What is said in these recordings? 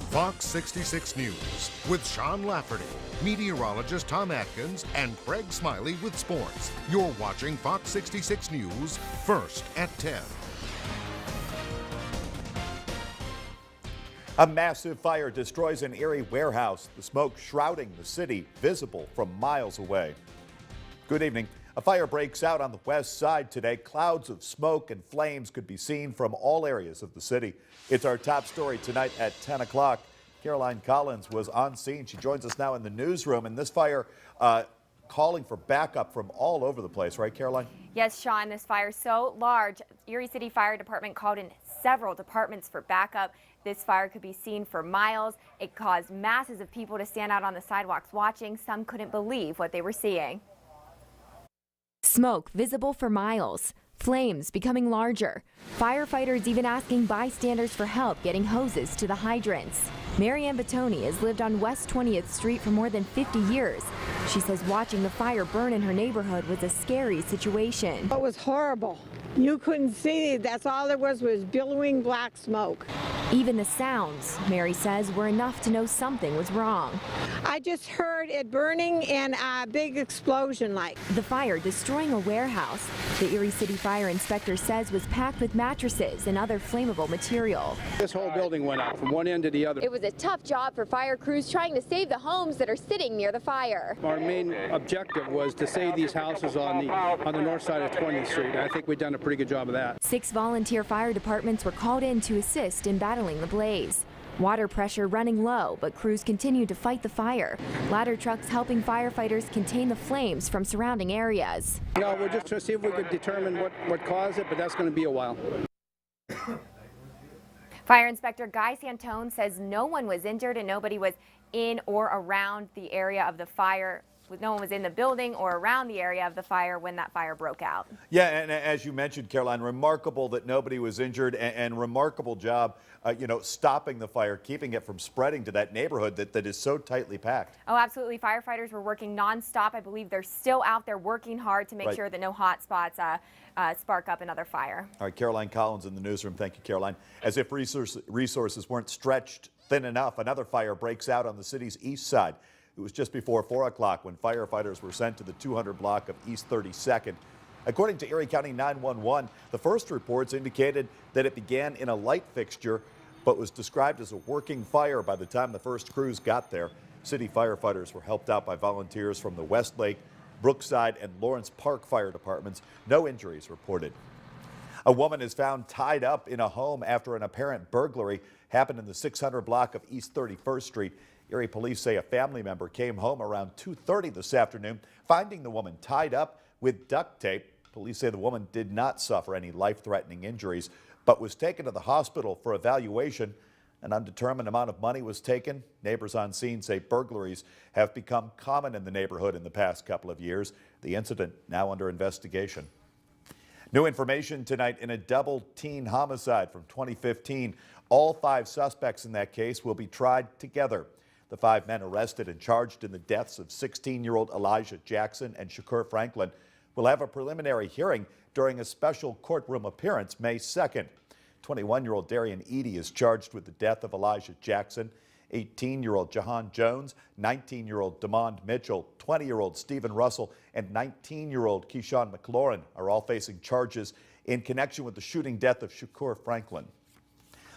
Fox 66 News with Sean Lafferty, meteorologist Tom Atkins, and Craig Smiley with sports. You're watching Fox 66 News first at 10. A massive fire destroys an Erie warehouse, the smoke shrouding the city, visible from miles away. Good evening. A fire breaks out on the west side today. Clouds of smoke and flames could be seen from all areas of the city. It's our top story tonight at 10 o'clock. Caroline Collins was on scene. She joins us now in the newsroom. And this fire calling for backup from all over the place, right, Caroline? Yes, Sean, this fire is so large. Erie City Fire Department called in several departments for backup. This fire could be seen for miles. It caused masses of people to stand out on the sidewalks watching. Some couldn't believe what they were seeing. Smoke visible for miles, flames becoming larger. Firefighters even asking bystanders for help getting hoses to the hydrants. Marianne Batoni has lived on West 20th Street for more than 50 years. She says watching the fire burn in her neighborhood was a scary situation. It was horrible. You couldn't see. That's all there was billowing black smoke. Even the sounds, Mary says, were enough to know something was wrong. I just heard it burning and a big explosion like. The fire destroying a warehouse. The Erie City Fire Inspector says was packed with mattresses and other flammable material. This whole building went out from one end to the other. It was a tough job for fire crews trying to save the homes that are sitting near the fire. Our main objective was to save these houses on the north side of 20th Street. I think we've done a pretty good job of that. 6 volunteer fire departments were called in to assist in battling the blaze. Water pressure running low, but crews continue to fight the fire. Ladder trucks helping firefighters contain the flames from surrounding areas. No, we're just trying to see if we could determine what caused it, but that's going to be a while. Fire Inspector Guy Santone says no one was injured and nobody was in or around the area of the fire. No one was in the building or around the area of the fire when that fire broke out. Yeah, and as you mentioned, Caroline, remarkable that nobody was injured and remarkable job, stopping the fire, keeping it from spreading to that neighborhood that is so tightly packed. Oh, absolutely. Firefighters were working nonstop. I believe they're still out there working hard to make sure that no hot spots spark up another fire. All right, Caroline Collins in the newsroom. Thank you, Caroline. As if resources weren't stretched thin enough, another fire breaks out on the city's east side. It was just before 4 o'clock when firefighters were sent to the 200 block of East 32nd. According to Erie County 911, the first reports indicated that it began in a light fixture, but was described as a working fire by the time the first crews got there. City firefighters were helped out by volunteers from the Westlake, Brookside, and Lawrence Park fire departments. No injuries reported. A woman is found tied up in a home after an apparent burglary happened in the 600 block of East 31st Street. Erie police say a family member came home around 2:30 this afternoon, finding the woman tied up with duct tape. Police say the woman did not suffer any life-threatening injuries, but was taken to the hospital for evaluation. An undetermined amount of money was taken. Neighbors on scene say burglaries have become common in the neighborhood in the past couple of years. The incident now under investigation. New information tonight in a double teen homicide from 2015. All 5 suspects in that case will be tried together. The 5 men arrested and charged in the deaths of 16-year-old Elijah Jackson and Shakur Franklin will have a preliminary hearing during a special courtroom appearance May 2nd. 21-year-old Darian Eady is charged with the death of Elijah Jackson. 18-year-old Jahan Jones, 19-year-old Demond Mitchell, 20-year-old Stephen Russell, and 19-year-old Keyshawn McLaurin are all facing charges in connection with the shooting death of Shakur Franklin.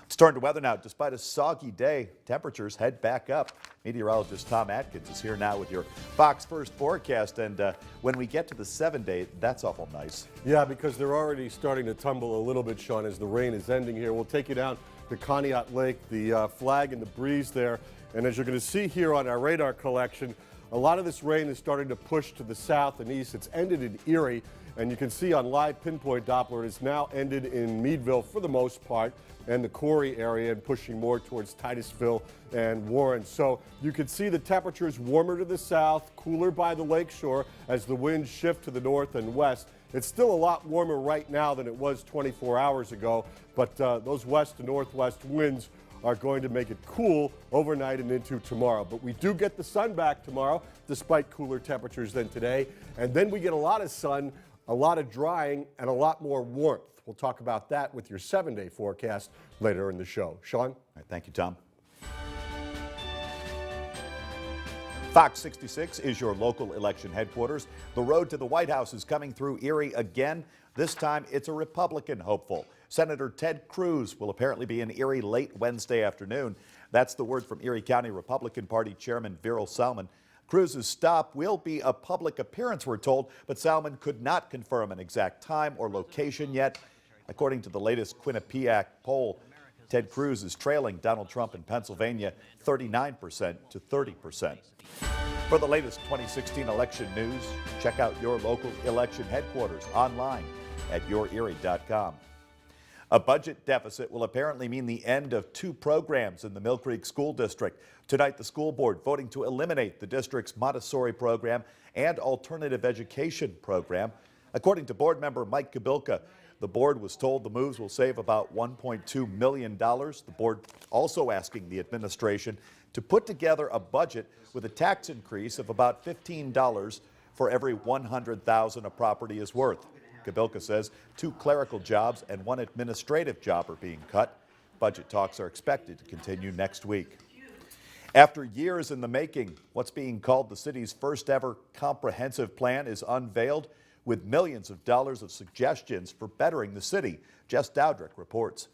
Let's turn to weather now. Despite a soggy day, temperatures head back up. Meteorologist Tom Atkins is here now with your Fox First forecast. And when we get to the 7-day, that's awful nice. Yeah, because they're already starting to tumble a little bit, Sean, as the rain is ending here. We'll take you down to Conneaut Lake, the flag and the breeze there. And as you're going to see here on our radar collection, a lot of this rain is starting to push to the south and east. It's ended in Erie. And you can see on live pinpoint Doppler, it's now ended in Meadville for the most part, and the Corey area, and pushing more towards Titusville and Warren. So you can see the temperatures warmer to the south, cooler by the lakeshore as the winds shift to the north and west. It's still a lot warmer right now than it was 24 hours ago, but those west to northwest winds are going to make it cool overnight and into tomorrow. But we do get the sun back tomorrow, despite cooler temperatures than today. And then we get a lot of sun, a lot of drying, and a lot more warmth. We'll talk about that with your 7-day forecast later in the show. Sean? All right, thank you, Tom. Fox 66 is your local election headquarters. The road to the White House is coming through Erie again. This time it's a Republican hopeful. Senator Ted Cruz will apparently be in Erie late Wednesday afternoon. That's the word from Erie County Republican Party Chairman Viral Salmon. Cruz's stop will be a public appearance, we're told, but Salmon could not confirm an exact time or location yet. According to the latest Quinnipiac poll, Ted Cruz is trailing Donald Trump in Pennsylvania 39% to 30%. For the latest 2016 election news, check out your local election headquarters online at yourerie.com. A budget deficit will apparently mean the end of 2 programs in the Mill Creek School District. Tonight, the school board voting to eliminate the district's Montessori program and alternative education program. According to board member Mike Kabilka, the board was told the moves will save about $1.2 million. The board also asking the administration to put together a budget with a tax increase of about $15 for every $100,000 a property is worth. Kabilka says 2 clerical jobs and 1 administrative job are being cut. Budget talks are expected to continue next week. After years in the making, what's being called the city's first ever comprehensive plan is unveiled with millions of dollars of suggestions for bettering the city. Jess Dowdrick reports.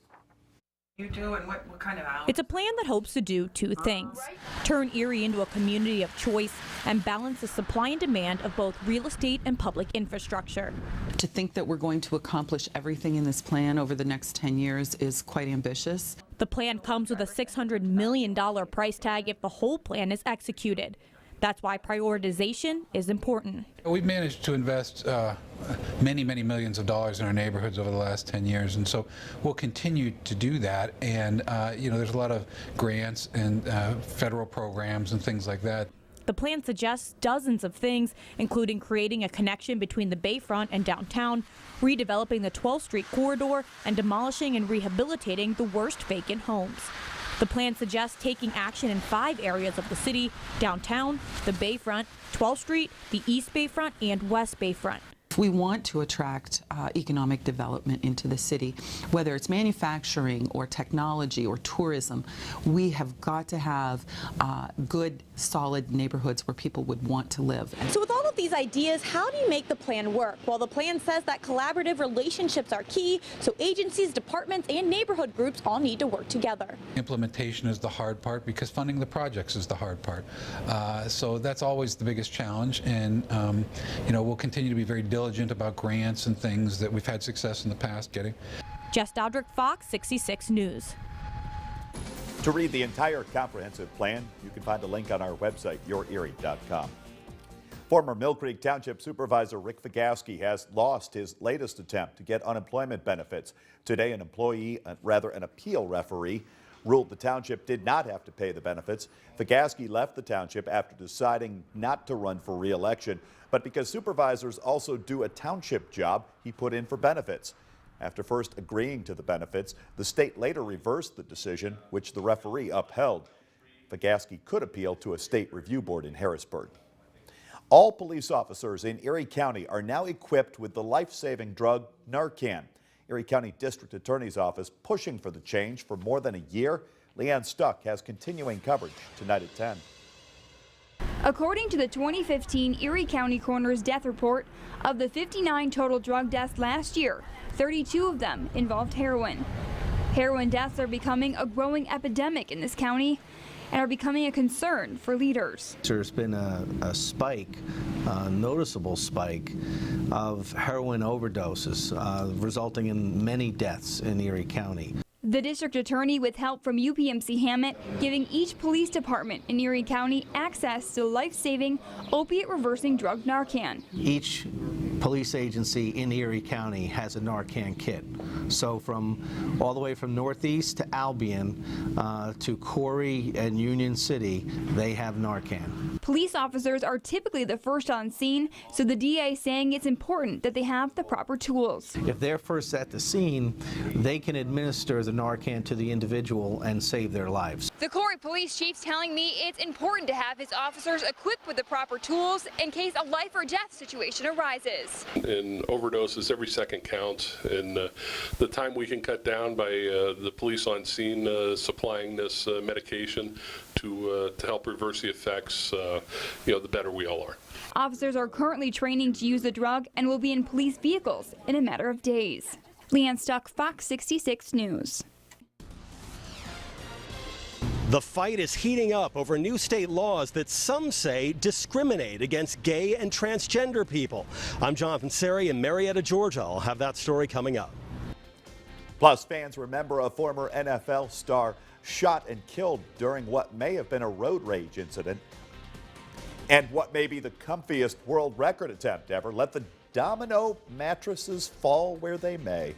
You do, and what kind of hours? It's a plan that hopes to do 2 things. Turn Erie into a community of choice and balance the supply and demand of both real estate and public infrastructure. To think that we're going to accomplish everything in this plan over the next 10 years is quite ambitious. The plan comes with a $600 million price tag if the whole plan is executed. That's why prioritization is important. We've managed to invest many millions of dollars in our neighborhoods over the last 10 years, and so we'll continue to do that. And there's a lot of grants and federal programs and things like that. The plan suggests dozens of things, including creating a connection between the Bayfront and downtown, redeveloping the 12th Street corridor, and demolishing and rehabilitating the worst vacant homes. The plan suggests taking action in 5 areas of the city: downtown, the Bayfront, 12th Street, the East Bayfront, and West Bayfront. If we want to attract economic development into the city, whether it's manufacturing or technology or tourism, we have got to have good, solid neighborhoods where people would want to live. So with all of these ideas, how do you make the plan work? Well, the plan says that collaborative relationships are key, so agencies, departments, and neighborhood groups all need to work together. Implementation is the hard part because funding the projects is the hard part. So that's always the biggest challenge, and we'll continue to be very diligent about grants and things that we've had success in the past getting. Jess Dowdrick, Fox 66 News. To read the entire comprehensive plan, you can find a link on our website, yourerie.com. Former Mill Creek Township Supervisor Rick Vigaski has lost his latest attempt to get unemployment benefits. Today, an appeal referee ruled the township did not have to pay the benefits. Vigaski left the township after deciding not to run for re-election, but because supervisors also do a township job, he put in for benefits. After first agreeing to the benefits, the state later reversed the decision, which the referee upheld. Vigaski could appeal to a state review board in Harrisburg. All police officers in Erie County are now equipped with the life-saving drug Narcan. Erie County District Attorney's Office pushing for the change for more than a year. Leanne Stuck has continuing coverage tonight at 10. According to the 2015 Erie County Coroner's Death Report, of the 59 total drug deaths last year, 32 of them involved heroin. Heroin deaths are becoming a growing epidemic in this county and are becoming a concern for leaders. There's been a spike, a noticeable spike of heroin overdoses, resulting in many deaths in Erie County. The district attorney, with help from UPMC Hammett, giving each police department in Erie County access to life-saving, opiate-reversing drug Narcan. Each police agency in Erie County has a Narcan kit. So from all the way from Northeast to Albion to Corey and Union City, they have Narcan. Police officers are typically the first on scene, so the DA saying it's important that they have the proper tools. If they're first at the scene, they can administer the Narcan to the individual and save their lives. The Corey police chief's telling me it's important to have his officers equipped with the proper tools in case a life or death situation arises. In overdoses, every second counts, and the time we can cut down by the police on scene supplying this medication to help reverse the effects, the better we all are. Officers are currently training to use the drug and will be in police vehicles in a matter of days. Leanne Stuck, Fox 66 News. The fight is heating up over new state laws that some say discriminate against gay and transgender people. I'm Jonathan Seri in Marietta, Georgia. I'll have that story coming up. Plus, fans remember a former NFL star shot and killed during what may have been a road rage incident. And what may be the comfiest world record attempt ever. Let the domino mattresses fall where they may.